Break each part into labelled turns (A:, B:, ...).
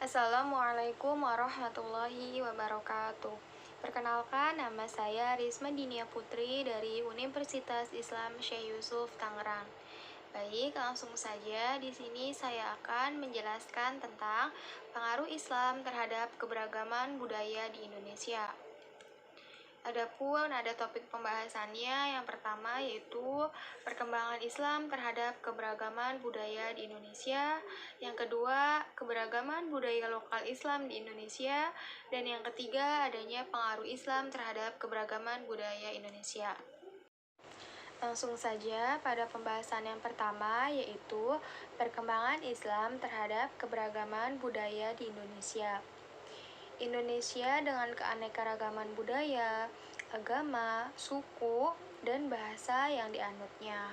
A: Assalamualaikum warahmatullahi wabarakatuh. Perkenalkan, nama saya Risma Dinia Putri dari Universitas Islam Syekh Yusuf, Tangerang. Baik, langsung saja di sini saya akan menjelaskan tentang pengaruh Islam terhadap keberagaman budaya di Indonesia. Adapun ada topik pembahasannya, yang pertama yaitu perkembangan Islam terhadap keberagaman budaya di Indonesia, yang kedua keberagaman budaya lokal Islam di Indonesia, dan yang ketiga adanya pengaruh Islam terhadap keberagaman budaya Indonesia. Langsung saja pada pembahasan yang pertama, yaitu perkembangan Islam terhadap keberagaman budaya di Indonesia. Indonesia dengan keanekaragaman budaya, agama, suku, dan bahasa yang dianutnya.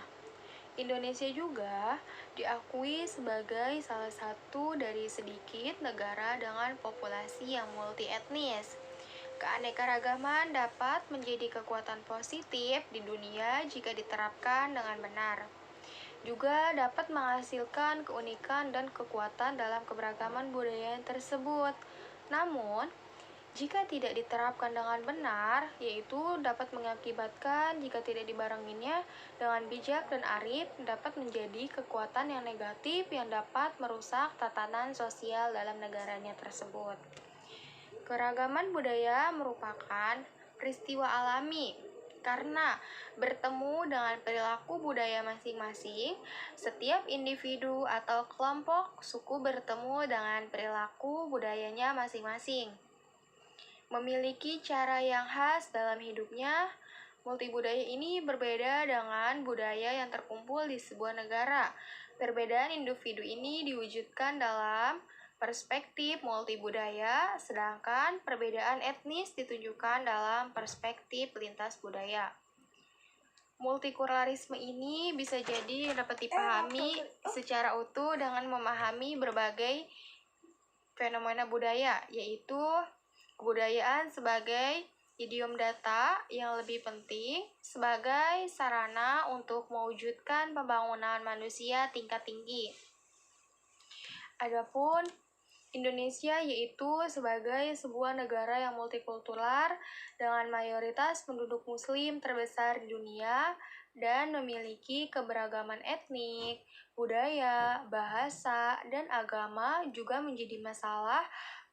A: Indonesia juga diakui sebagai salah satu dari sedikit negara dengan populasi yang multi etnis. Keanekaragaman dapat menjadi kekuatan positif di dunia jika diterapkan dengan benar. Juga dapat menghasilkan keunikan dan kekuatan dalam keberagaman budaya tersebut. Namun, jika tidak diterapkan dengan benar, yaitu dapat mengakibatkan jika tidak dibarenginya dengan bijak dan arif, dapat menjadi kekuatan yang negatif yang dapat merusak tatanan sosial dalam negaranya tersebut. Keragaman budaya merupakan peristiwa alami karena bertemu dengan perilaku budaya masing-masing, setiap individu atau kelompok suku bertemu dengan perilaku budayanya masing-masing. Memiliki cara yang khas dalam hidupnya, multibudaya ini berbeda dengan budaya yang terkumpul di sebuah negara. Perbedaan individu ini diwujudkan dalam perspektif multibudaya, sedangkan perbedaan etnis ditunjukkan dalam perspektif lintas budaya. Multikulturalisme ini bisa jadi dapat dipahami secara utuh dengan memahami berbagai fenomena budaya, yaitu kebudayaan sebagai idiom data yang lebih penting sebagai sarana untuk mewujudkan pembangunan manusia tingkat tinggi. Adapun Indonesia yaitu sebagai sebuah negara yang multikultural dengan mayoritas penduduk muslim terbesar di dunia dan memiliki keberagaman etnik, budaya, bahasa, dan agama juga menjadi masalah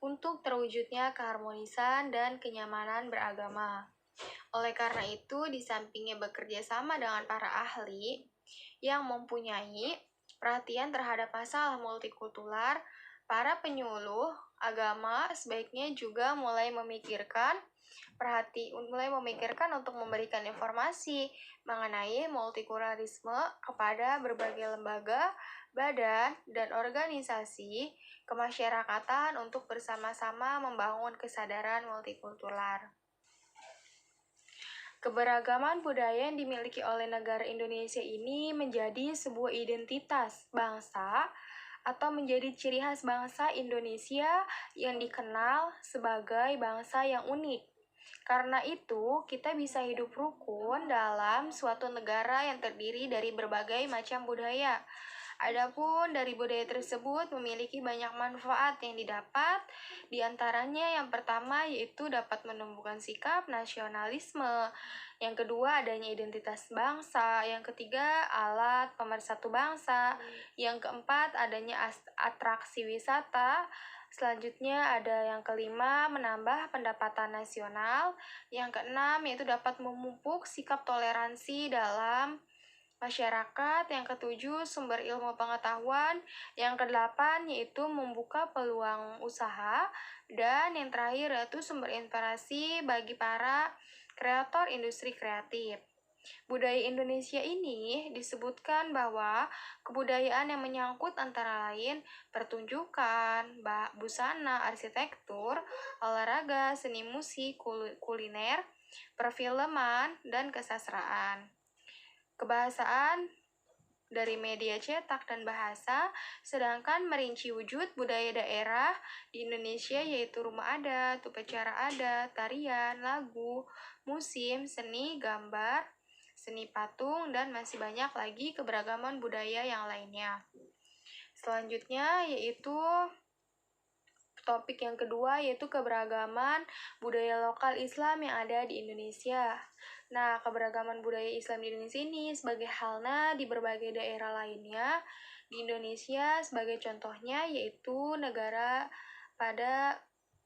A: untuk terwujudnya keharmonisan dan kenyamanan beragama. Oleh karena itu, di sampingnya bekerja sama dengan para ahli yang mempunyai perhatian terhadap masalah multikultural, para penyuluh agama sebaiknya juga mulai memikirkan untuk memberikan informasi mengenai multikulturalisme kepada berbagai lembaga, badan, dan organisasi kemasyarakatan untuk bersama-sama membangun kesadaran multikultural. Keberagaman budaya yang dimiliki oleh negara Indonesia ini menjadi sebuah identitas bangsa atau menjadi ciri khas bangsa Indonesia yang dikenal sebagai bangsa yang unik. Karena itu, kita bisa hidup rukun dalam suatu negara yang terdiri dari berbagai macam budaya. Adapun dari budaya tersebut memiliki banyak manfaat yang didapat, di antaranya yang pertama yaitu dapat menumbuhkan sikap nasionalisme, yang kedua adanya identitas bangsa, yang ketiga alat pemersatu bangsa, yang keempat adanya atraksi wisata, selanjutnya ada yang kelima menambah pendapatan nasional, yang keenam yaitu dapat memupuk sikap toleransi dalam masyarakat, yang ketujuh sumber ilmu pengetahuan, yang kedelapan yaitu membuka peluang usaha, dan yang terakhir yaitu sumber inspirasi bagi para kreator industri kreatif. Budaya Indonesia ini disebutkan bahwa kebudayaan yang menyangkut antara lain pertunjukan, busana, arsitektur, olahraga, seni musik, kuliner, perfilman, dan kesastraan. Kebahasaan dari media cetak dan bahasa, sedangkan merinci wujud budaya daerah di Indonesia yaitu rumah adat, upacara adat, tarian, lagu, musim, seni, gambar, seni patung, dan masih banyak lagi keberagaman budaya yang lainnya. Selanjutnya yaitu topik yang kedua yaitu keberagaman budaya lokal Islam yang ada di Indonesia. Nah, keberagaman budaya Islam di Indonesia ini sebagai halnya di berbagai daerah lainnya di Indonesia, sebagai contohnya yaitu negara pada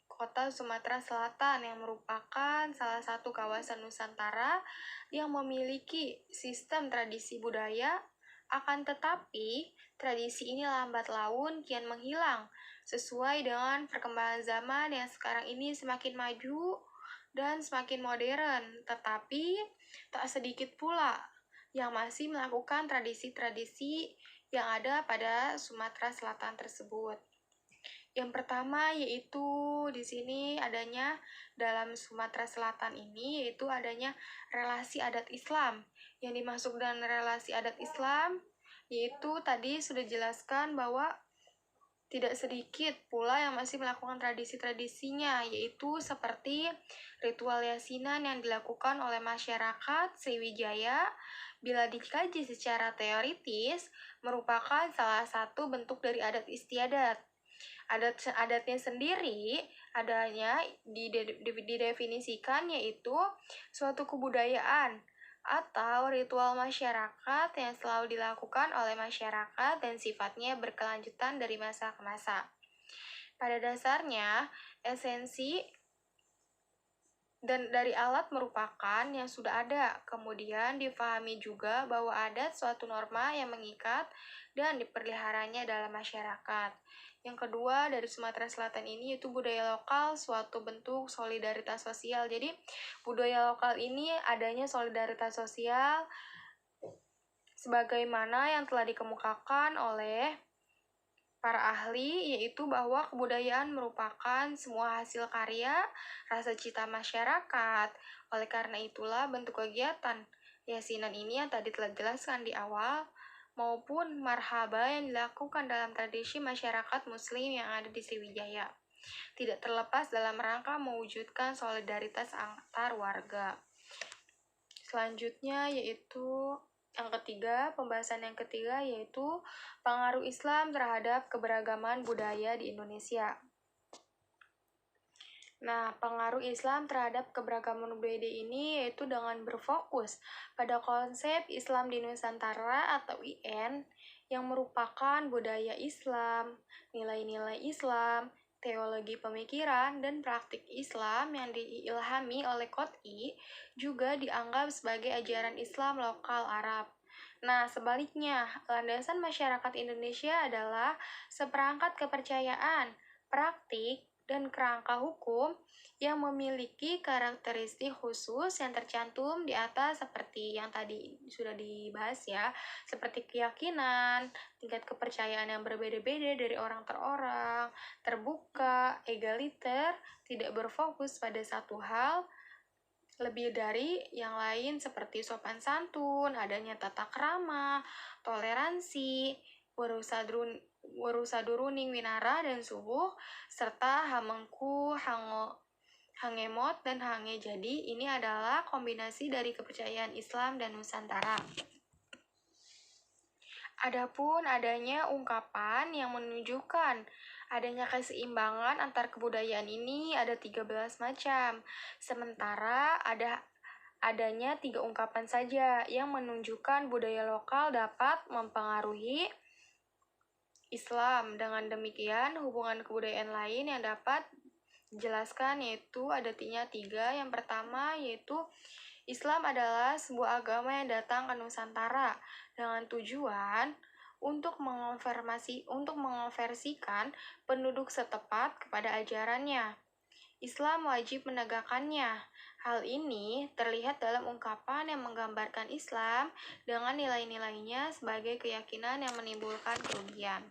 A: kota Sumatera Selatan yang merupakan salah satu kawasan Nusantara yang memiliki sistem tradisi budaya. Akan tetapi, tradisi ini lambat laun kian menghilang sesuai dengan perkembangan zaman yang sekarang ini semakin maju dan semakin modern. Tetapi, tak sedikit pula yang masih melakukan tradisi-tradisi yang ada pada Sumatera Selatan tersebut. Yang pertama yaitu di sini adanya dalam Sumatera Selatan ini yaitu adanya relasi adat Islam. Yang dimaksud dengan relasi adat Islam yaitu tadi sudah dijelaskan bahwa tidak sedikit pula yang masih melakukan tradisi-tradisinya, yaitu seperti ritual yasinan yang dilakukan oleh masyarakat Sriwijaya. Bila dikaji secara teoritis, merupakan salah satu bentuk dari adat istiadat. Adatnya sendiri adanya didefinisikan yaitu suatu kebudayaan atau ritual masyarakat yang selalu dilakukan oleh masyarakat dan sifatnya berkelanjutan dari masa ke masa. Pada dasarnya, esensi dan dari alat merupakan yang sudah ada. Kemudian difahami juga bahwa adat suatu norma yang mengikat dan dipeliharanya dalam masyarakat. Yang kedua dari Sumatera Selatan ini yaitu budaya lokal, suatu bentuk solidaritas sosial. Jadi budaya lokal ini adanya solidaritas sosial sebagaimana yang telah dikemukakan oleh para ahli, yaitu bahwa kebudayaan merupakan semua hasil karya, rasa cita masyarakat. Oleh karena itulah bentuk kegiatan yasinan ini yang tadi telah dijelaskan di awal, maupun marhaba yang dilakukan dalam tradisi masyarakat muslim yang ada di Sriwijaya. Tidak terlepas dalam rangka mewujudkan solidaritas antar warga. Selanjutnya yaitu yang ketiga, pembahasan yang ketiga yaitu pengaruh Islam terhadap keberagaman budaya di Indonesia. Nah, pengaruh Islam terhadap keberagaman budaya ini yaitu dengan berfokus pada konsep Islam di Nusantara atau IN yang merupakan budaya Islam, nilai-nilai Islam, teologi pemikiran, dan praktik Islam yang diilhami oleh Qot'i juga dianggap sebagai ajaran Islam lokal Arab. Nah, sebaliknya, landasan masyarakat Indonesia adalah seperangkat kepercayaan, praktik, dan kerangka hukum yang memiliki karakteristik khusus yang tercantum di atas seperti yang tadi sudah dibahas ya, seperti keyakinan, tingkat kepercayaan yang berbeda-beda dari orang per orang, terbuka, egaliter, tidak berfokus pada satu hal, lebih dari yang lain seperti sopan santun, adanya tata krama, toleransi, warusaduruning winara dan subuh, serta hamengku, hangemot, dan hange. Jadi ini adalah kombinasi dari kepercayaan Islam dan Nusantara. Adapun adanya ungkapan yang menunjukkan adanya keseimbangan antar kebudayaan ini ada 13 macam. Sementara adanya 3 ungkapan saja yang menunjukkan budaya lokal dapat mempengaruhi Islam. Dengan demikian, hubungan kebudayaan lain yang dapat dijelaskan yaitu adanya 3. Yang pertama yaitu Islam adalah sebuah agama yang datang ke Nusantara dengan tujuan untuk mengonversikan penduduk setepat kepada ajarannya. Islam wajib menegakkannya. Hal ini terlihat dalam ungkapan yang menggambarkan Islam dengan nilai-nilainya sebagai keyakinan yang menimbulkan kerugian.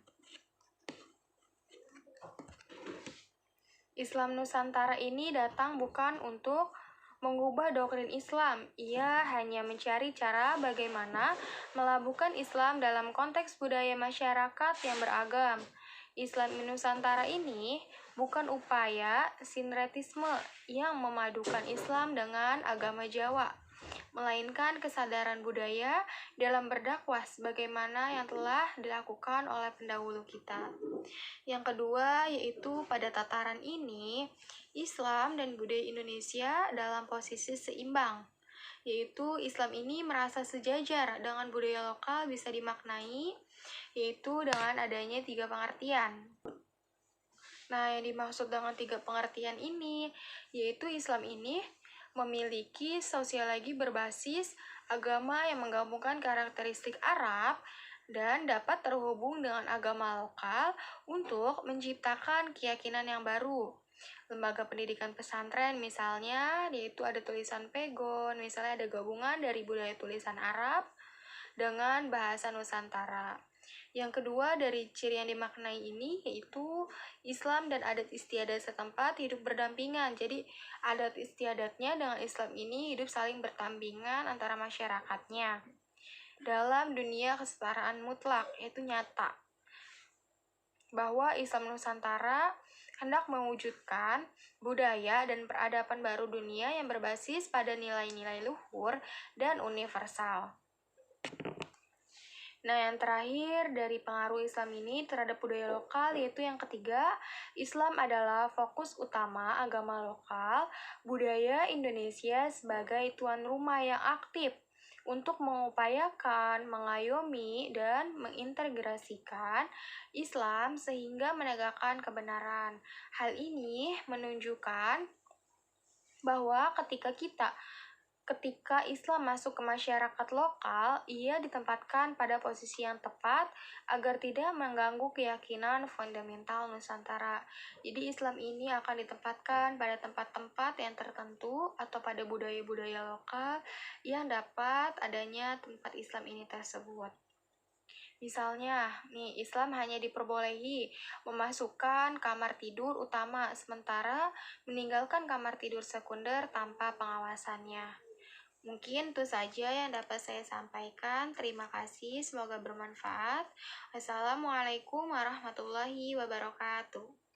A: Islam Nusantara ini datang bukan untuk mengubah doktrin Islam. Ia hanya mencari cara bagaimana melabuhkan Islam dalam konteks budaya masyarakat yang beragam. Islam Nusantara ini bukan upaya sinkretisme yang memadukan Islam dengan agama Jawa, melainkan kesadaran budaya dalam berdakwah sebagaimana yang telah dilakukan oleh pendahulu kita. Yang kedua, yaitu pada tataran ini, Islam dan budaya Indonesia dalam posisi seimbang, yaitu Islam ini merasa sejajar dengan budaya lokal bisa dimaknai, yaitu dengan adanya 3 pengertian. Nah, yang dimaksud dengan 3 pengertian ini, yaitu Islam ini memiliki sosiologi berbasis agama yang menggabungkan karakteristik Arab dan dapat terhubung dengan agama lokal untuk menciptakan keyakinan yang baru. Lembaga pendidikan pesantren misalnya, yaitu ada tulisan pegon, misalnya ada gabungan dari budaya tulisan Arab dengan bahasa Nusantara. Yang kedua dari ciri yang dimaknai ini yaitu Islam dan adat istiadat setempat hidup berdampingan. Jadi adat istiadatnya dengan Islam ini hidup saling berdampingan antara masyarakatnya. Dalam dunia kesetaraan mutlak, yaitu nyata. Bahwa Islam Nusantara hendak mewujudkan budaya dan peradaban baru dunia yang berbasis pada nilai-nilai luhur dan universal. Nah, yang terakhir dari pengaruh Islam ini terhadap budaya lokal yaitu yang ketiga, Islam adalah fokus utama agama lokal, budaya Indonesia sebagai tuan rumah yang aktif untuk mengupayakan, mengayomi, dan mengintegrasikan Islam sehingga menegakkan kebenaran. Hal ini menunjukkan bahwa ketika Islam masuk ke masyarakat lokal, ia ditempatkan pada posisi yang tepat agar tidak mengganggu keyakinan fundamental Nusantara. Jadi Islam ini akan ditempatkan pada tempat-tempat yang tertentu atau pada budaya-budaya lokal yang dapat adanya tempat Islam ini tersebut. Misalnya, nih Islam hanya diperbolehi memasukkan kamar tidur utama sementara meninggalkan kamar tidur sekunder tanpa pengawasannya. Mungkin itu saja yang dapat saya sampaikan. Terima kasih, semoga bermanfaat. Wassalamualaikum warahmatullahi wabarakatuh.